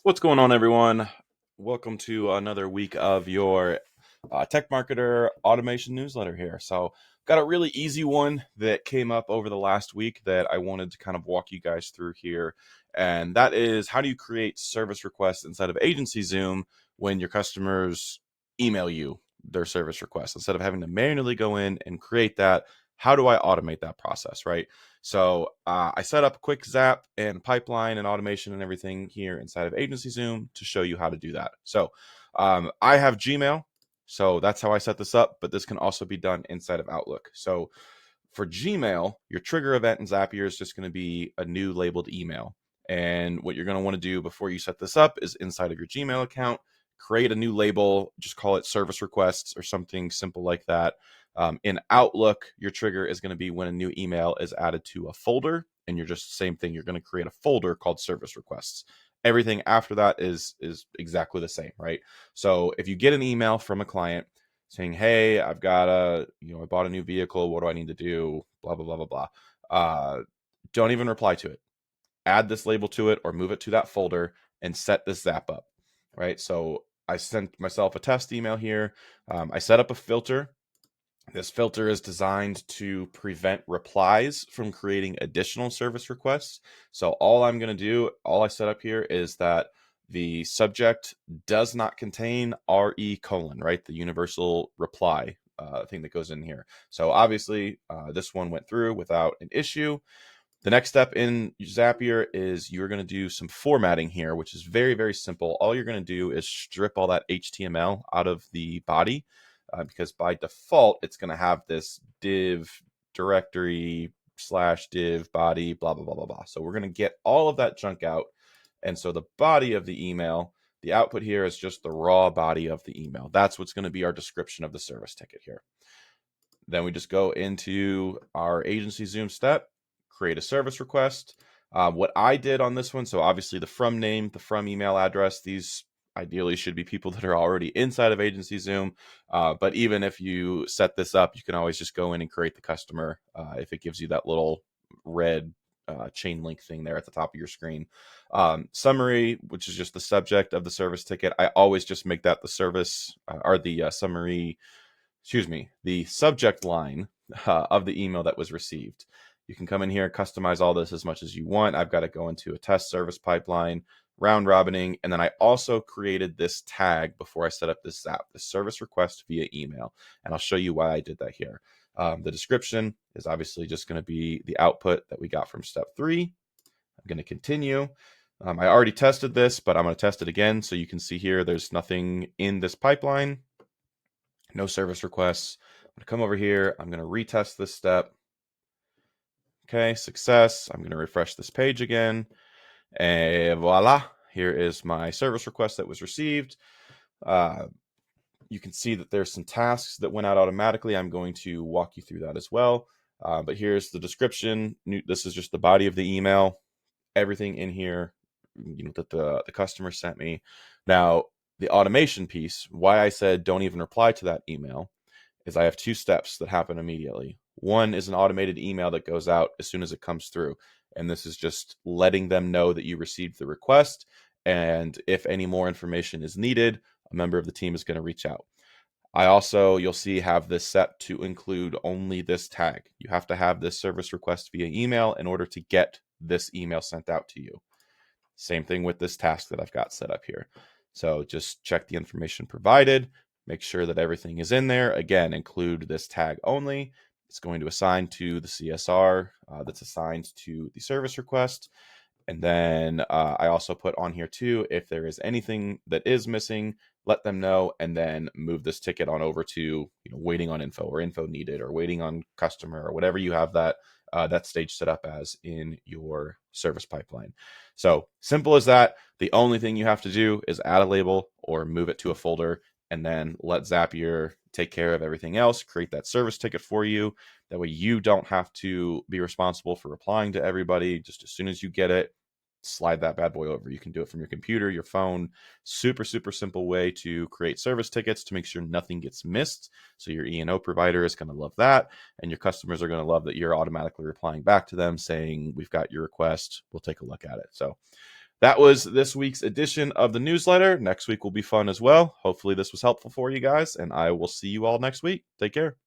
What's going on, everyone? Welcome to another week of your TechMarketer automation newsletter here. So, got a really easy one that came up over the last week that I wanted to kind of walk you guys through here. And that is, how do you create service requests inside of AgencyZoom when your customers email you their service requests? Instead of having to manually go in and create that, how do I automate that process, right? So I set up a quick Zap and pipeline and automation and everything here inside of AgencyZoom to show you how to do that. So I have Gmail, so that's how I set this up, but this can also be done inside of Outlook. So for Gmail, your trigger event in Zapier is just going to be a new labeled email. And what you're going to want to do before you set this up is inside of your Gmail account, create a new label, just call it service requests or something simple like that. In Outlook, your trigger is going to be when a new email is added to a folder, and you're just same thing. You're going to create a folder called service requests. Everything after that is exactly the same, right? So if you get an email from a client saying, "Hey, I bought a new vehicle. What do I need to do?" Blah blah blah blah blah. Don't even reply to it. Add this label to it or move it to that folder and set this Zap up, right? So I sent myself a test email here. I set up a filter. This filter is designed to prevent replies from creating additional service requests. So all I set up here is that the subject does not contain RE colon, right? The universal reply thing that goes in here. So obviously this one went through without an issue. The next step in Zapier is you're going to do some formatting here, which is very, very simple. All you're going to do is strip all that HTML out of the body because by default, it's going to have this div directory / div body, blah, blah, blah, blah, blah. So we're going to get all of that junk out. And so the body of the email, the output here is just the raw body of the email. That's what's going to be our description of the service ticket here. Then we just go into our AgencyZoom step, create a service request. What I did on this one, so obviously the from name, the from email address, these ideally should be people that are already inside of AgencyZoom. But even if you set this up, you can always just go in and create the customer if it gives you that little red chain link thing there at the top of your screen. Summary, which is just the subject of the service ticket. I always just make that the service or the summary, the subject line of the email that was received. You can come in here and customize all this as much as you want. I've got to go into a test service pipeline, round robining, and then I also created this tag before I set up this Zap, the service request via email. And I'll show you why I did that here. The description is obviously just going to be the output that we got from step 3. I'm going to continue. I already tested this, but I'm going to test it again. So you can see here, there's nothing in this pipeline. No service requests. I'm going to come over here. I'm going to retest this step. Okay, success. I'm going to refresh this page again. And voila, here is my service request that was received. You can see that there's some tasks that went out automatically. I'm going to walk you through that as well. But here's the description. This is just the body of the email. Everything in here, that the customer sent me. Now, the automation piece, why I said don't even reply to that email, is I have 2 steps that happen immediately. One is an automated email that goes out as soon as it comes through. And this is just letting them know that you received the request. And if any more information is needed, a member of the team is going to reach out. I also, you'll see, have this set to include only this tag. You have to have this service request via email in order to get this email sent out to you. Same thing with this task that I've got set up here. So just check the information provided, make sure that everything is in there. Again, include this tag only. It's going to assign to the CSR that's assigned to the service request. And then I also put on here too, if there is anything that is missing, let them know, and then move this ticket on over to waiting on info or info needed or waiting on customer or whatever you have that stage set up as in your service pipeline. So simple as that. The only thing you have to do is add a label or move it to a folder, and then let Zapier take care of everything else, create that service ticket for you. That way you don't have to be responsible for replying to everybody. Just as soon as you get it, slide that bad boy over. You can do it from your computer, your phone. Super, super simple way to create service tickets to make sure nothing gets missed. So your E&O provider is going to love that. And your customers are going to love that you're automatically replying back to them saying, we've got your request. We'll take a look at it. So that was this week's edition of the newsletter. Next week will be fun as well. Hopefully, this was helpful for you guys, and I will see you all next week. Take care.